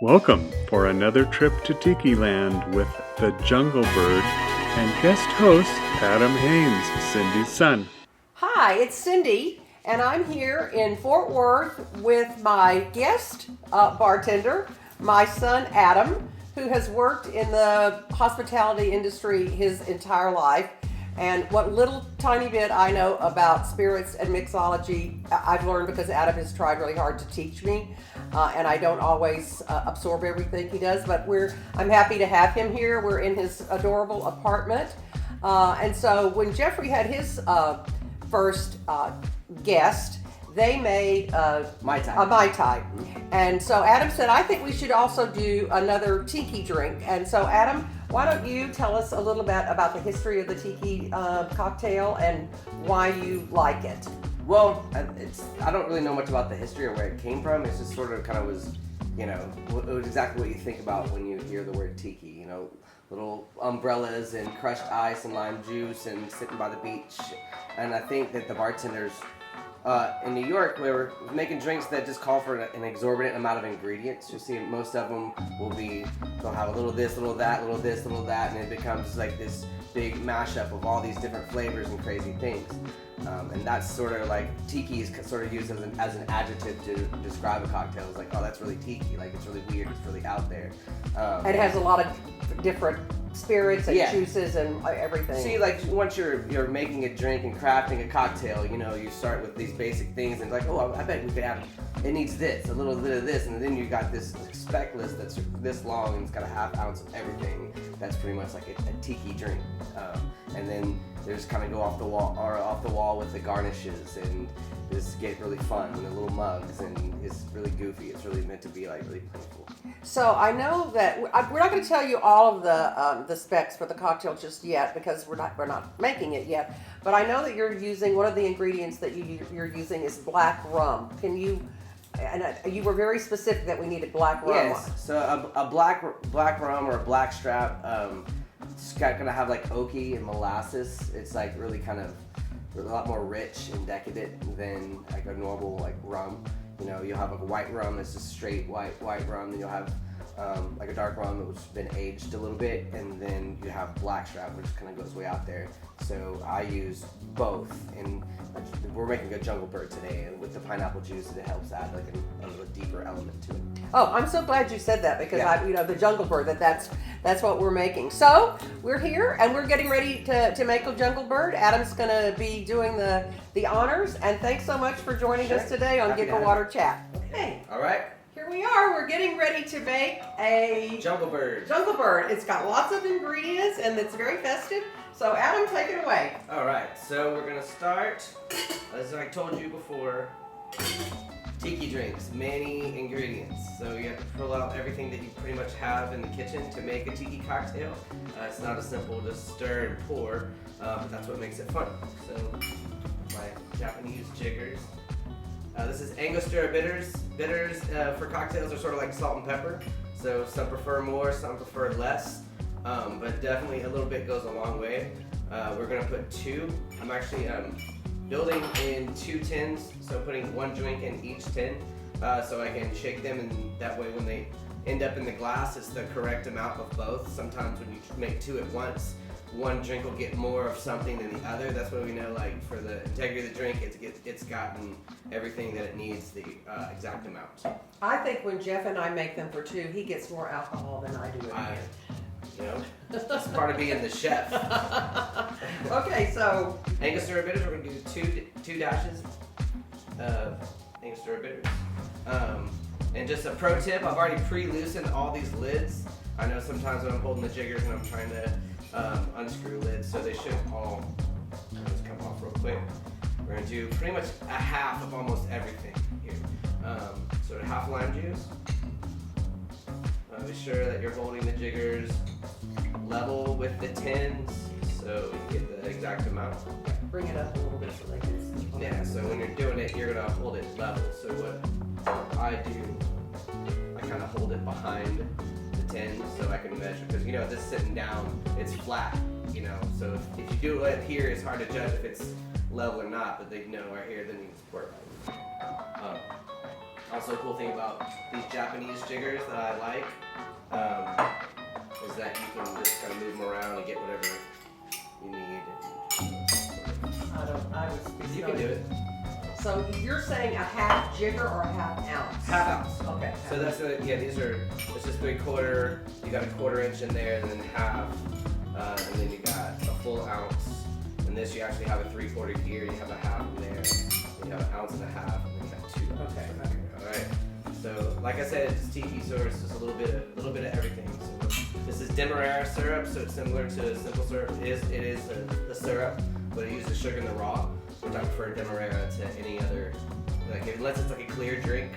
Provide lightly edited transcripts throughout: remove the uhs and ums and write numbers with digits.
Welcome for another trip to Tiki Land with the Jungle Bird and guest host Adam Haynes, Cindy's son. Hi, it's Cindy, and I'm here in Fort Worth with my guest bartender, my son Adam, who has worked in the hospitality industry his entire life. And what little tiny bit I know about spirits and mixology, I've learned because Adam has tried really hard to teach me. And I don't always absorb everything he does, but I'm happy to have him here. We're in his adorable apartment. And so when Jeffrey had his first guest, they made a Mai Tai. And so Adam said, I think we should also do another Tiki drink. And so Adam, why don't you tell us a little bit about the history of the Tiki cocktail and why you like it? Well, I don't really know much about the history or where it came from. It's just sort of kind of was, it was exactly what you think about when you hear the word tiki. Little umbrellas and crushed ice and lime juice and sitting by the beach. And I think that the bartenders in New York, we were making drinks that just call for an exorbitant amount of ingredients. You see, most of them they'll have a little this, little that, little this, little that, and it becomes like this big mashup of all these different flavors and crazy things. And that's sort of like tiki is sort of used as an adjective to describe a cocktail. It's like, oh, that's really tiki. Like, it's really weird. It's really out there. And it has a lot of different spirits and juices and everything. See, like, once you're making a drink and crafting a cocktail, you start with these basic things and like, oh, I bet we could have, it needs this, a little bit of this, and then you got this spec list that's this long and it's got a half ounce of everything. That's pretty much like a tiki drink. And then there's kind of go off the wall with the garnishes and just get really fun and the little mugs, and it's really goofy. It's really meant to be like really playful. So I know that we're not going to tell you all of the specs for the cocktail just yet because we're not making it yet. But I know that you're using one of the ingredients that you're using is black rum. Can you? And you were very specific that we needed black rum. Yes. So a black rum or a black strap. It's gonna have like oaky and molasses. It's like really kind of a lot more rich and decadent than like a normal like rum. You'll have like a white rum that's just straight white rum. Then you'll have like a dark rum that's been aged a little bit, and then you have blackstrap, which kind of goes way out there. So I use both, and we're making a jungle bird today, and with the pineapple juice, it helps add like a little deeper element to it. Oh, I'm so glad you said that because the jungle bird that's what we're making. So we're here and we're getting ready to make a jungle bird. Adam's going to be doing the honors, and thanks so much for joining us today on Giggle Water Chat. Okay. All right. Here we are. We're getting ready to make a jungle bird. Jungle bird. It's got lots of ingredients and it's very festive. So Adam, take it away. All right. So we're gonna start, as I told you before, tiki drinks, many ingredients. So you have to pull out everything that you pretty much have in the kitchen to make a tiki cocktail. It's not as simple to stir and pour, but that's what makes it fun. So my Japanese jiggers. This is Angostura bitters. Bitters for cocktails are sort of like salt and pepper. So some prefer more, some prefer less. But definitely a little bit goes a long way. We're gonna put two. I'm actually building in 2 tins, so putting 1 drink in each tin, so I can shake them, and that way when they end up in the glass, it's the correct amount of both. Sometimes when you make 2 at once, 1 drink will get more of something than the other. That's why we know, like, for the integrity of the drink, it's gotten everything that it needs, the exact amount. I think when Jeff and I make them for 2, he gets more alcohol than I do. That's part of being the chef. Okay, so Angostura bitters, we're gonna do two dashes of Angostura bitters. And just a pro tip, I've already pre-loosened all these lids. I know sometimes when I'm holding the jiggers and I'm trying to unscrew lids, so they should all just come off real quick. We're gonna do pretty much a half of almost everything here. So a half lime juice. Be sure that you're holding the jiggers level with the tins, so you get the exact amount. Bring it up a little bit so they can see. Yeah, so when you're doing it, you're gonna hold it level. So what I do, I kind of hold it behind the tin so I can measure, because this sitting down, it's flat, so if you do it here, it's hard to judge if it's level or not, but they know right here, then you can support it. Also, a cool thing about these Japanese jiggers that I like is that you can just kind of move them around and get whatever you need. You can do it. So you're saying a half jigger or a half ounce? Half ounce. Okay. So that's these are, this is 3/4, you got a 1/4 inch in there, and then half, and then you got a full ounce. And this you actually have a 3/4 here, you have a half in there, and you have an ounce and a half, and then you have 2 ounces. Okay. Alright. So like I said, it's Tiki, so it's just a little bit of everything. So this is Demerara syrup, so it's similar to simple syrup. It is a syrup, but it uses sugar in the raw, which I prefer Demerara to any other, like unless it's like a clear drink,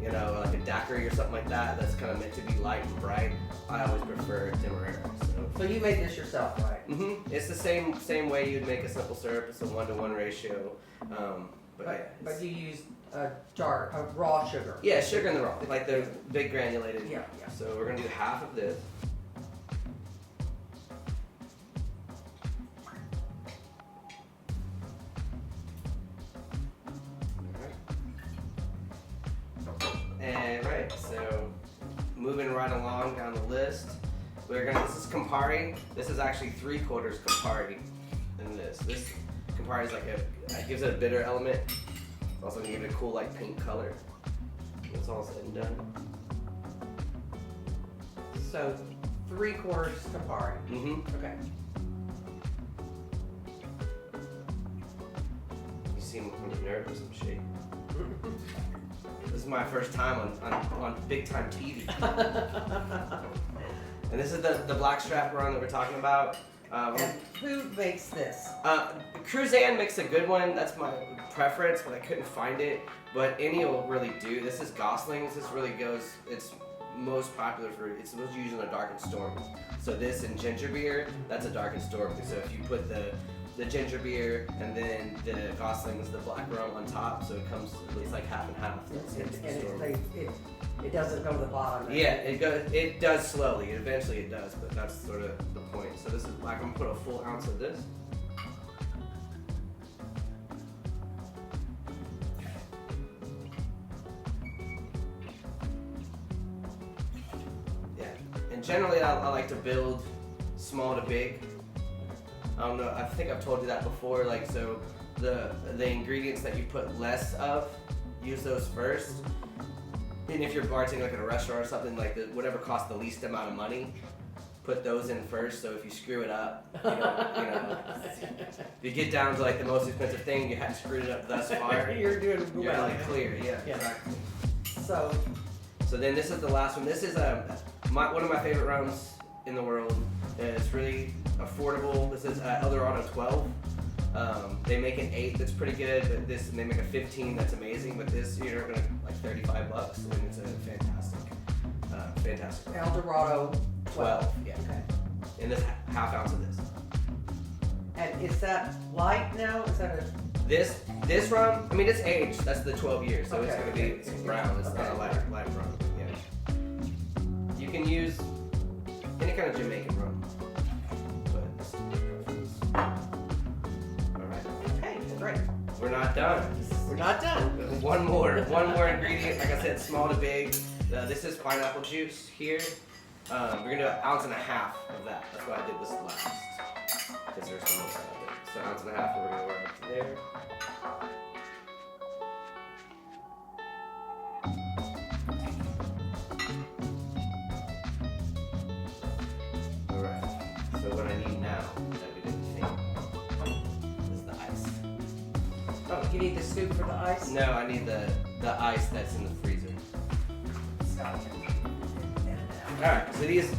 you know, like a daiquiri or something like that, that's kind of meant to be light and bright. I always prefer Demerara. So you made this yourself, right? Mm-hmm. It's the same way you'd make a simple syrup. It's a 1-to-1 ratio. But you use a jar of raw sugar. Yeah, sugar in the raw, like the big granulated. Yeah. So we're gonna do half of this. And right, so moving right along down the list, this is Campari. This is actually 3/4 Campari in this. This Campari is like it gives it a bitter element. It's also gonna give it a cool like pink color. When it's all said and done. So 3/4 Campari. Mm-hmm. Okay. You seem nervous and shit. This is my first time on big time TV. And this is the black strap run that we're talking about. And who makes this? Cruzan makes a good one. That's my preference, but I couldn't find it. But any will really do. This is Gosling's. This really goes. It's most popular for. It's most used in a dark and stormy. So this and ginger beer. That's a dark and stormy. So if you put the ginger beer and then the Gosling's, the black rum on top, so it comes at least like half and half. It doesn't go to the bottom. Yeah, it does slowly. Eventually it does, but that's sort of the point. So this is black. I'm gonna put a full ounce of this. Yeah, and generally I like to build small to big. I don't know, I think I've told you that before, like, so the ingredients that you put less of, use those first. And if you're bartending like at a restaurant or something, like whatever costs the least amount of money, put those in first, so if you screw it up, you know, if you get down to like the most expensive thing, you haven't screwed it up thus far, you're doing you're well. like clear, yeah, exactly. So then this is the last one. This is one of my favorite rums in the world. It's really affordable. This is Eldorado 12. They make an 8 that's pretty good, but they make a 15 that's amazing. But this, you're gonna like $35, and it's a fantastic. Eldorado 12. Yeah. Okay. And this half ounce of this. And is that light now? Is that a This rum? I mean, it's aged. That's the 12 years, so it's Okay. gonna be it's brown. It's not a light rum. Yeah. You can use any kind of Jamaican rum. But this is my preference. Alright. okay? Great. We're not done. We're not done. One more ingredient. Like I said, small to big. This is pineapple juice here. We're gonna do 1.5 ounces of that. That's why I did this last. Because there's the most of it. So 1.5 ounces, we're gonna work up to there. Alright. So what I need now that we didn't think is the ice. Oh, you need the scoop for the ice? No, I need the ice that's in the freezer. Alright, so these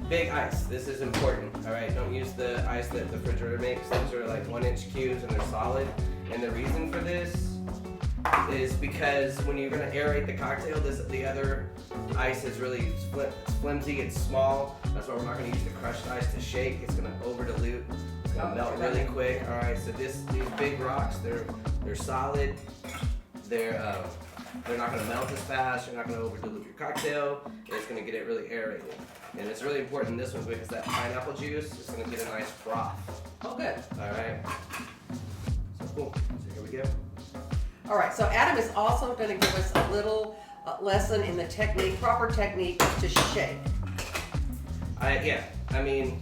big ice, this is important, alright? Don't use the ice that the refrigerator makes. Those are like 1-inch cubes and they're solid. And the reason for this is because when you're gonna aerate the cocktail, the other ice is really flimsy, it's small. That's why we're not gonna use the crushed ice to shake. It's gonna over dilute. It's gonna melt really quick. Alright, so these big rocks, they're solid. They're not going to melt as fast, you're not going to over dilute your cocktail, it's going to get it really aerated. And it's really important in this one because that pineapple juice is going to get a nice froth. Oh, good. Alright. So cool. So here we go. All right, so Adam is also going to give us a little lesson in the technique, proper technique to shake. I mean,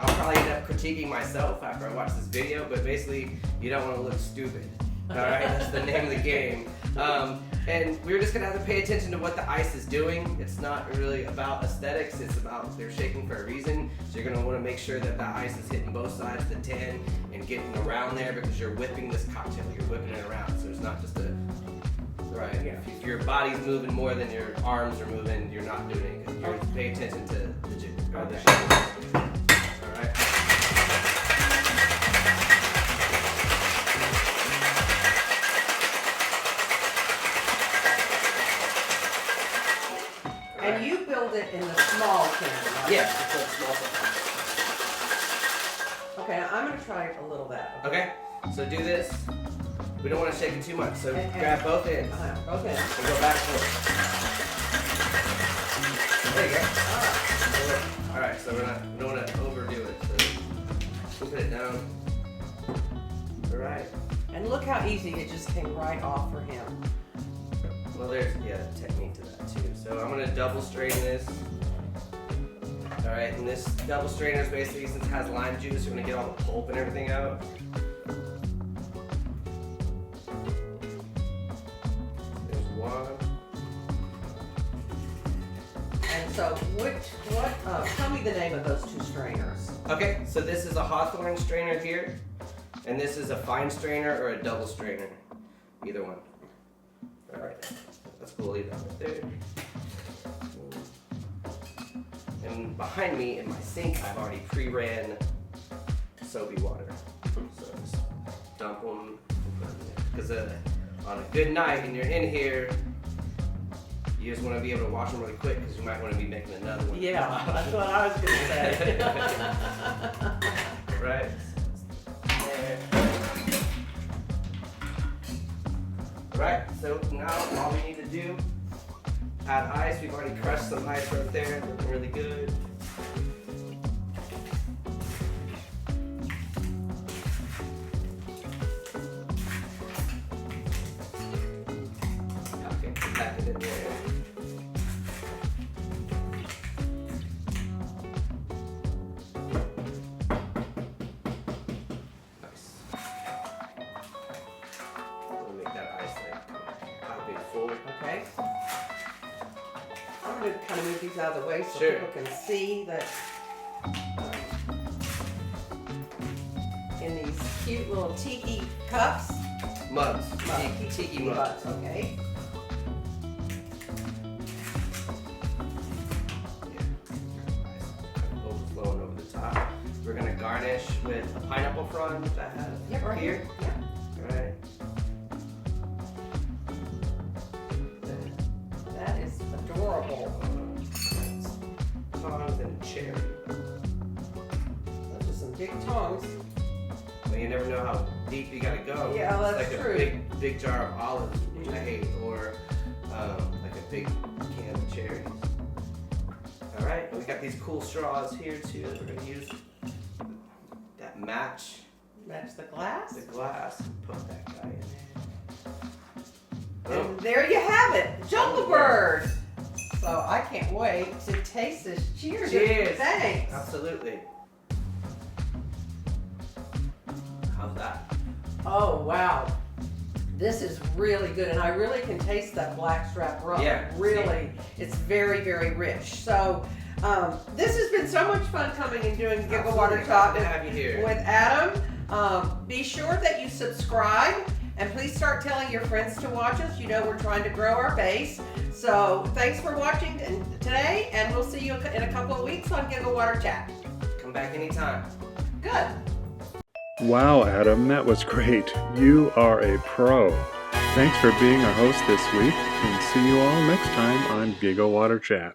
I'll probably end up critiquing myself after I watch this video, but basically, you don't want to look stupid. All right, that's the name of the game. And we're just gonna have to pay attention to what the ice is doing. It's not really about aesthetics, it's about they're shaking for a reason. So you're gonna wanna make sure that the ice is hitting both sides of the tin and getting around there because you're whipping this cocktail, you're whipping it around. So it's not just right, if your body's moving more than your arms are moving, you're not doing it. You're paying attention to the jig. Okay. All right. And you build it in the small tin, right? Yes, it's a small thing. Okay, now I'm going to try a little bit. Okay, so do this. We don't want to shake it too much, so And- grab both ends Both ends. and go back and forth. There you go. All right, so we don't want to overdo it. So put it down. All right. And look how easy it just came right off for him. Well, there's technique to that too. So I'm gonna double strain this. All right, and this double strainer is basically, since it has lime juice, you're gonna get all the pulp and everything out. There's one. And so, tell me the name of those two strainers. Okay, so this is a Hawthorne strainer here, and this is a fine strainer or a double strainer. Either one. All right, that's cool. Leave that right there. And behind me in my sink, I've already pre-ran soapy water. So just dump them and put them in there. Because on a good night, and you're in here, you just want to be able to wash them really quick because you might want to be making another one. Yeah, that's what I was going to say. Right. There. Alright, so now all we need to do, add ice. We've already crushed some ice right there, looking really good. Okay, pack it in there. Nice. We'll make that ice like full. Okay. I'm going to kind of move these out of the way so Sure. people can see that in these cute little tiki cups. Mugs. Tiki mugs. Okay. Overflowing over the top. We're gonna garnish with a pineapple frond which I have Yep, right here. Yep. Alright. That is adorable. Tongs and cherry. Those are some big tongs. Well, you never know how deep you gotta go. Yeah, that's it's like true. a big jar of olives, which I hate, or like a big can of cherries. Alright, and we got these cool straws here too that we're gonna use that match Match the glass. the glass and put that guy in there. And there you have it, Jungle Bird. So I can't wait to taste this. Cheers. Cheers. Thanks. Absolutely. How's that? Oh wow, this is really good, and I really can taste that blackstrap rum. Yeah, Really, it's very, very rich. So this has been so much fun coming and doing Giggle Water Chat Glad to have you here. with Adam. Be sure that you subscribe. And please start telling your friends to watch us. You know we're trying to grow our base. So thanks for watching today, and we'll see you in a couple of weeks on Giggle Water Chat. Come back anytime. Good. Wow, Adam, that was great. You are a pro. Thanks for being our host this week, and see you all next time on Giggle Water Chat.